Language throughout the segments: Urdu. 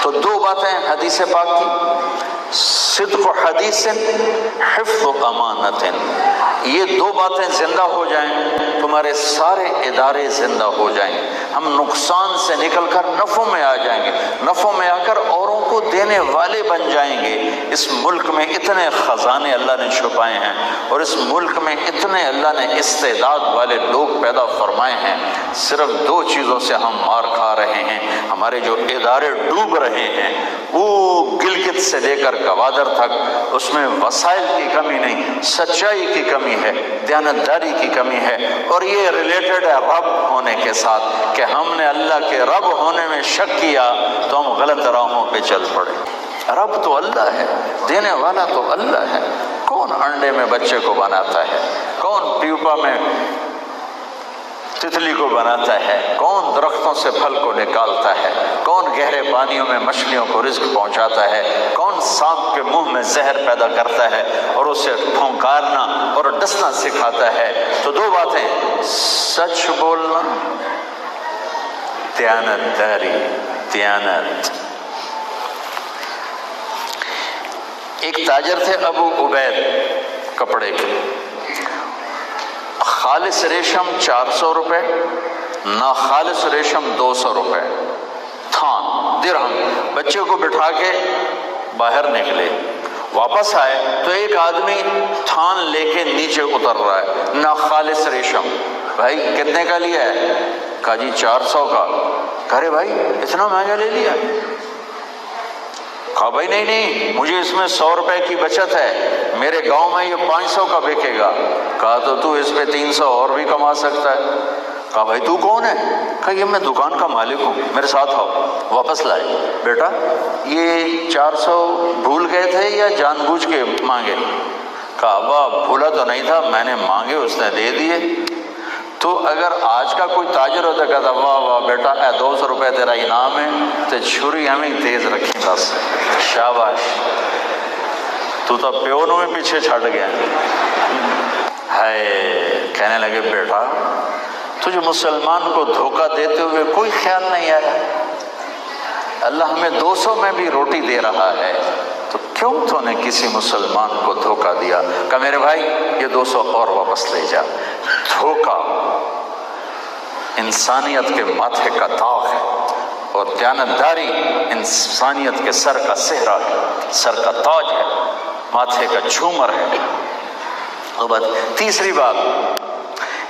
تو دو باتیں حدیث پاک کی، صدق و حدیث، حفظ و امانت، یہ دو باتیں زندہ ہو جائیں تمہارے سارے ادارے زندہ ہو جائیں گے، ہم نقصان سے نکل کر نفع میں آ جائیں گے، نفع میں آ کر اوروں کو دینے والے بن جائیں گے۔ اس ملک میں اتنے خزانے اللہ نے چھپائے ہیں اور اس ملک میں اتنے اللہ نے استعداد والے لوگ پیدا فرمائے ہیں، صرف دو چیزوں سے ہم مار کھا رہے ہیں، ہمارے جو ادارے ڈوب رہے ہیں، وہ گلگت سے لے کر گوادر تک، اس میں وسائل کی کمی نہیں، سچائی کی کمی ہے، دیانتداری کی کمی ہے، اور یہ ریلیٹڈ ہے رب ہونے کے ساتھ کہ ہم نے اللہ کے رب ہونے میں شک کیا تو ہم غلط راہوں پہ چل پڑے۔ رب تو اللہ ہے، دینے والا تو اللہ ہے۔ کون انڈے میں بچے کو بناتا ہے، کون پیوپا میں تتلی کو بناتا ہے، کون درختوں سے پھل کو نکالتا ہے، کون گہرے پانیوں میں مچھلیوں کو رزق پہنچاتا ہے، کون سانپ کے منہ میں زہر پیدا کرتا ہے اور اسے پھونکارنا اور ڈسنا سکھاتا ہے۔ تو دو باتیں، سچ بولنا، دیانت داری، دیانت۔ ایک تاجر تھے ابو عبید کپڑے کے، خالص ریشم 400 روپے، ناخالص ریشم 200 روپے، تھان درہم۔ بچے کو بٹھا کے باہر نکلے، واپس آئے تو ایک آدمی تھان لے کے نیچے اتر رہا ہے، ناخالص ریشم۔ بھائی کتنے کا لیا ہے؟ کہا جی 400 کا۔ کہہ رہے بھائی اتنا مہنگا لے لیا؟ کہا بھائی نہیں، مجھے اس میں 100 روپے کی بچت ہے، میرے گاؤں میں یہ 500 کا بکے گا۔ کہا تو اس پہ 300 اور بھی کما سکتا ہے۔ کہا بھائی تو کون ہے؟ کہا یہ میں دکان کا مالک ہوں، میرے ساتھ آؤ۔ واپس لائے، بیٹا یہ 400 بھول گئے تھے یا جان بوجھ کے مانگے؟ کہا ابا بھولا تو نہیں تھا، میں نے مانگے، اس نے دے دیے۔ تو اگر آج کا کوئی تاجر ہوتا کہتا واہ واہ بیٹا 200 روپے تیرا انعام ہے، تو چھری ہمیں تیز رکھی، بس شاباش، تو پیونوں میں پیچھے چھٹ گیا ہے۔ کہنے لگے بیٹا تجھے مسلمان کو دھوکہ دیتے ہوئے کوئی خیال نہیں آیا؟ اللہ ہمیں 200 میں بھی روٹی دے رہا ہے، تو کیوں تو نے کسی مسلمان کو دھوکہ دیا؟ کہ میرے بھائی یہ 200 اور واپس لے جا۔ دھوکہ انسانیت کے ماتھے کا داغ ہے، اور دیانتداری انسانیت کے سر کا سہرا ہے، سر کا تاج ہے، ماتھے کا جھومر ہے۔ تیسری بات،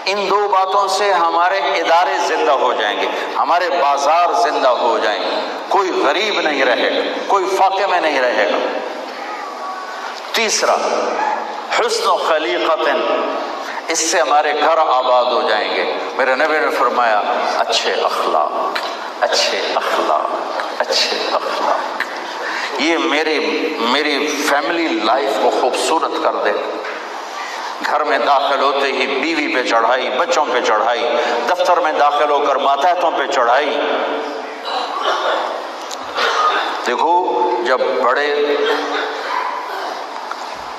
ان دو باتوں سے ہمارے ادارے زندہ ہو جائیں گے، ہمارے بازار زندہ ہو جائیں گے، کوئی غریب نہیں رہے گا، کوئی فاقے میں نہیں رہے گا۔ تیسرا، حسن و خلیقت، اس سے ہمارے گھر آباد ہو جائیں گے۔ میرے نبی نے فرمایا اچھے اخلاق، اچھے اخلاق، اچھے اخلاق، یہ میری فیملی لائف کو خوبصورت کر دے۔ گھر میں داخل ہوتے ہی بیوی پہ چڑھائی، بچوں پہ چڑھائی، دفتر میں داخل ہو کر ماتحتوں پہ چڑھائی۔ دیکھو جب بڑے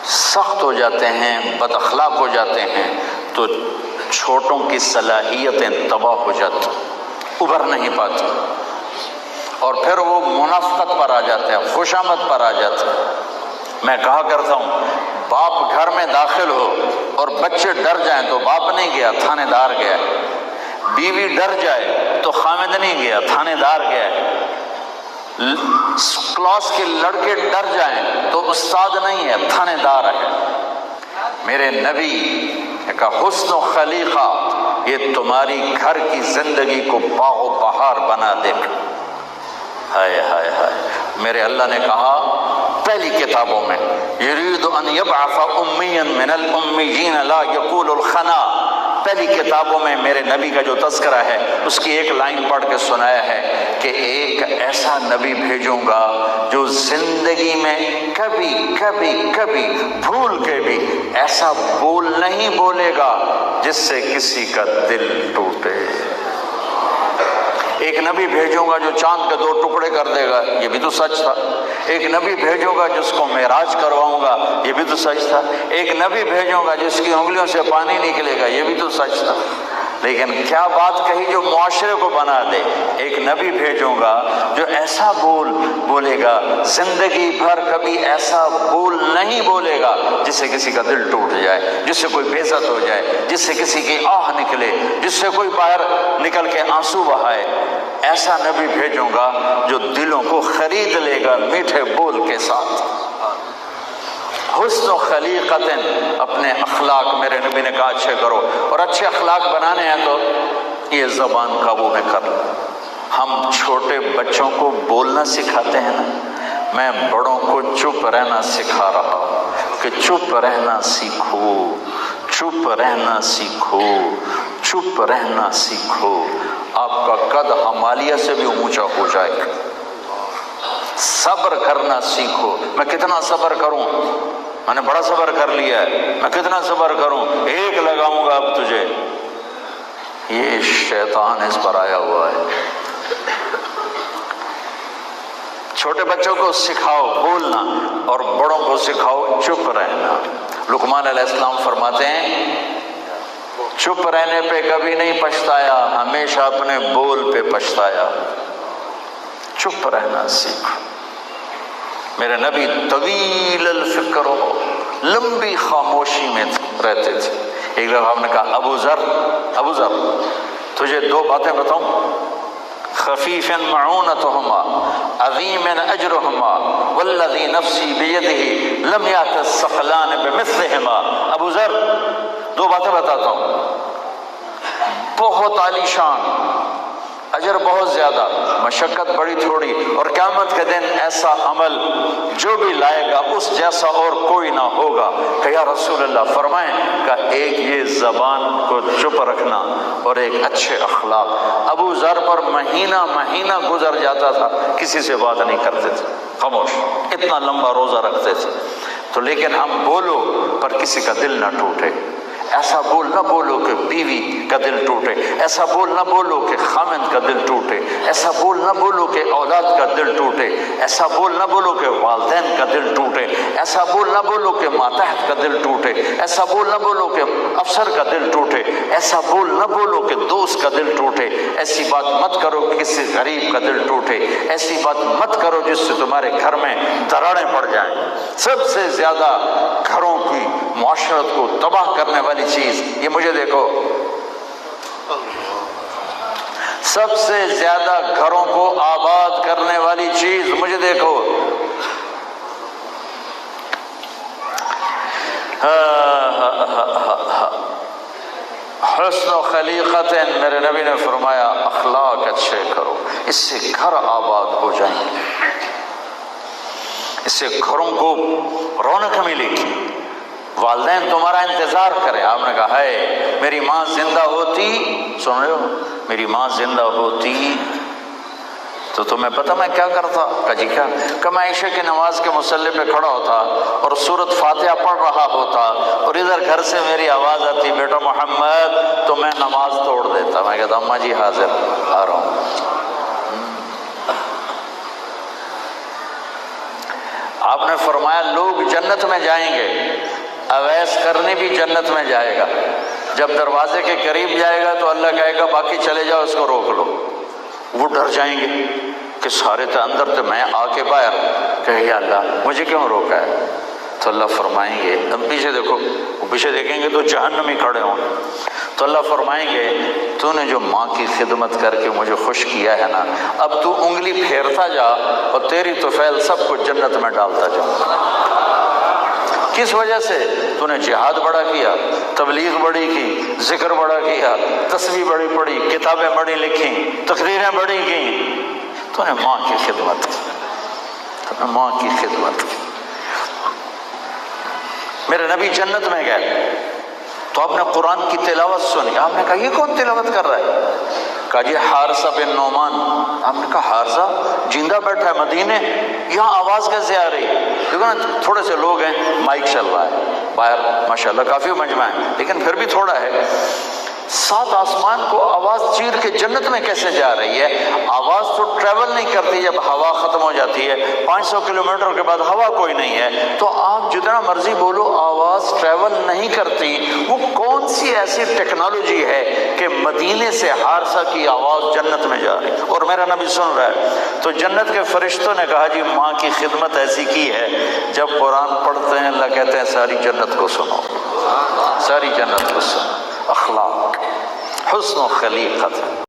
سخت ہو جاتے ہیں، بد اخلاق ہو جاتے ہیں، تو چھوٹوں کی صلاحیتیں تباہ ہو جاتی، ابھر نہیں پاتی، اور پھر وہ منافقت پر آ جاتے ہیں، خوشامد پر آ جاتے ہیں۔ میں کہا کرتا ہوں باپ گھر میں داخل ہو اور بچے ڈر جائیں تو باپ نہیں گیا، تھانے دار گیا، بیوی ڈر جائے تو خامد نہیں گیا، تھانے دار گیا، کلاس کے لڑکے ڈر جائیں تو استاد نہیں ہے، تھانے دار ہے۔ میرے نبی کا حسن و خلیقہ یہ تمہاری گھر کی زندگی کو باغ و بہار بنا دے گا۔ ہائے ہائے ہائے، میرے اللہ نے کہا پہلی کتابوں میں یرید ان یبعث امیا من الامیین لا یقول الخنا، پہلی کتابوں میں میرے نبی کا جو تذکرہ ہے اس کی ایک لائن پڑھ کے سنایا ہے کہ ایک ایسا نبی بھیجوں گا جو زندگی میں کبھی کبھی کبھی بھول کے بھی ایسا بول نہیں بولے گا جس سے کسی کا دل ٹوٹے۔ ایک نبی بھیجوں گا جو چاند کے 2 ٹکڑے کر دے گا، یہ بھی تو سچ تھا۔ ایک نبی بھیجوں گا جس کو معراج کرواؤں گا، یہ بھی تو سچ تھا۔ ایک نبی بھیجوں گا جس کی انگلیوں سے پانی نکلے گا، یہ بھی تو سچ تھا۔ لیکن کیا بات کہی جو معاشرے کو بنا دے. ایک نبی بھیجوں گا جو ایسا بولے گا، زندگی بھر کبھی ایسا بول نہیں بولے گا جس سے کسی کا دل ٹوٹ جائے، جس سے کوئی بے عزت ہو جائے، جس سے کسی کی آہ نکلے، جس سے کوئی باہر نکل کے آنسو بہائے. ایسا نبی بھیجوں گا جو دلوں کو خرید لے گا میٹھے بول کے ساتھ. حسن و خلیقت، اپنے اخلاق میرے نبی نے کہا اچھے کرو، اور اچھے اخلاق بنانے ہیں تو یہ زبان قابو میں کر لو. ہم چھوٹے بچوں کو بولنا سکھاتے ہیں نا، میں بڑوں کو چپ رہنا سکھا رہا ہوں کہ چپ رہنا سیکھو، چپ رہنا سیکھو، چپ رہنا سیکھو. آپ کا قد ہمالیہ سے بھی اونچا ہو جائے گا. صبر کرنا سیکھو. میں کتنا صبر کروں؟ میں نے بڑا صبر کر لیا ہے، میں کتنا صبر کروں؟ ایک لگاؤں گا اب تجھے. یہ شیطان اس پر آیا ہوا ہے. چھوٹے بچوں کو سکھاؤ بولنا اور بڑوں کو سکھاؤ چپ رہنا. لقمان علیہ السلام فرماتے ہیں چپ رہنے پہ کبھی نہیں پچھتایا، ہمیشہ اپنے بول پہ پچھتایا. چپ رہنا سیکھو. میرے نبی طویل الفکر ہو، لمبی خاموشی میں رہتے تھے. ایک دفعہ ہم نے کہا ابو ذر تجھے دو باتیں بتاؤں، خفیف معونتہما عظیم اجرہما والذی نفسی بیدہ لم یأت الثقلان بمثلہما. ابو ذر دو باتیں بتاتا ہوں، بہت عالی شان، اجر بہت زیادہ، مشقت بڑی تھوڑی، اور قیامت کے دن ایسا عمل جو بھی لائے گا اس جیسا اور کوئی نہ ہوگا. کہ یا رسول اللہ فرمائیں کہ ایک یہ زبان کو چپ رکھنا اور ایک اچھے اخلاق. ابو ذر پر مہینہ گزر جاتا تھا کسی سے بات نہیں کرتے تھے، خاموش، اتنا لمبا روزہ رکھتے تھے. تو لیکن ہم بولو پر کسی کا دل نہ ٹوٹے. ایسا بول نہ بولو کہ بیوی کا دل ٹوٹے، ایسا بول نہ بولو کہ خامند کا دل ٹوٹے، ایسا بول نہ بولو کہ اولاد کا دل ٹوٹے، ایسا بول نہ بولو کہ والدین کا دل ٹوٹے، ایسا بول نہ بولو کہ ماتحت کا دل ٹوٹے، ایسا بول نہ بولو کہ افسر کا دل ٹوٹے، ایسا بول نہ بولو کہ دوست کا دل ٹوٹے. ایسی بات مت کرو کہ کسی غریب کا دل ٹوٹے، ایسی بات مت کرو جس سے تمہارے گھر میں دراڑیں پڑ جائیں. سب سے زیادہ گھروں کی معاشرت کو تباہ کرنے والی چیز یہ مجھے دیکھو، سب سے زیادہ گھروں کو آباد کرنے والی چیز مجھے دیکھو، حسن و خلیقت. میرے نبی نے فرمایا اخلاق اچھے کرو، اس سے گھر آباد ہو جائیں گے، اس سے گھروں کو رونق ملے گی، والدین تمہارا انتظار کریں. آپ نے کہا ہے میری ماں زندہ ہوتی، سن رہے ہو، میری ماں زندہ ہوتی تو تمہیں پتہ میں کیا کرتا؟ کہا جی کیا؟ کہ میں عشاء کی نماز کے مصلی پہ کھڑا ہوتا اور سورۃ فاتحہ پڑھ رہا ہوتا اور ادھر گھر سے میری آواز آتی بیٹا محمد، تو میں نماز توڑ دیتا. میں کہتا اماں جی حاضر آ رہا ہوں. آپ نے فرمایا لوگ جنت میں جائیں گے، اویس کرنی بھی جنت میں جائے گا. جب دروازے کے قریب جائے گا تو اللہ کہے گا باقی چلے جاؤ، اس کو روک لو. وہ ڈر جائیں گے کہ سارے تو اندر تھے، میں آ کے باہر، کہے یا اللہ مجھے کیوں روکا ہے؟ تو اللہ فرمائیں گے، اب پیچھے دیکھو، وہ پیچھے دیکھیں گے تو جہنمی کھڑے ہوں. تو اللہ فرمائیں گے تو نے جو ماں کی خدمت کر کے مجھے خوش کیا ہے نا، اب تو انگلی پھیرتا جا اور تیری طفیل سب کو جنت میں ڈالتا جا. کس وجہ سے؟ تو نے جہاد بڑا کیا، تبلیغ بڑی کی، ذکر بڑا کیا، تسبیح بڑی پڑھی، کتابیں بڑی لکھی، تقریریں بڑی کی. تو نے ماں کی خدمت کی، تو نے ماں کی خدمت کی. میرے نبی جنت میں گئے تو آپ نے قرآن کی تلاوت سنی. آپ نے کہا یہ کون تلاوت کر رہا ہے؟ کہا جی حارثہ بن نعمان. آپ نے کہا حارثہ زندہ بیٹھا ہے مدینے، یہاں آواز کیسے آ رہی؟ دیکھو نا تھوڑے سے لوگ ہیں، مائک چل رہا ہے باہر، ماشاءاللہ کافی مجمع ہے لیکن پھر بھی تھوڑا ہے. 7 آسمان کو آواز چیر کے جنت میں کیسے جا رہی ہے؟ آواز تو ٹریول نہیں کرتی جب ہوا ختم ہو جاتی ہے، 500 کلومیٹر کے بعد ہوا کوئی نہیں ہے، تو آپ جتنا مرضی بولو آواز ٹریول نہیں کرتی۔ وہ کون سی ایسی ٹیکنالوجی ہے کہ مدینے سے حارثہ کی آواز جنت میں جا رہی اور میرا نبی سن رہا ہے؟ تو جنت کے فرشتوں نے کہا جی ماں کی خدمت ایسی کی ہے، جب قرآن پڑھتے ہیں اللہ کہتے ہیں ساری جنت کو سنو، ساری جنت کو سنو۔ اخلاق، حسن و خلیقت،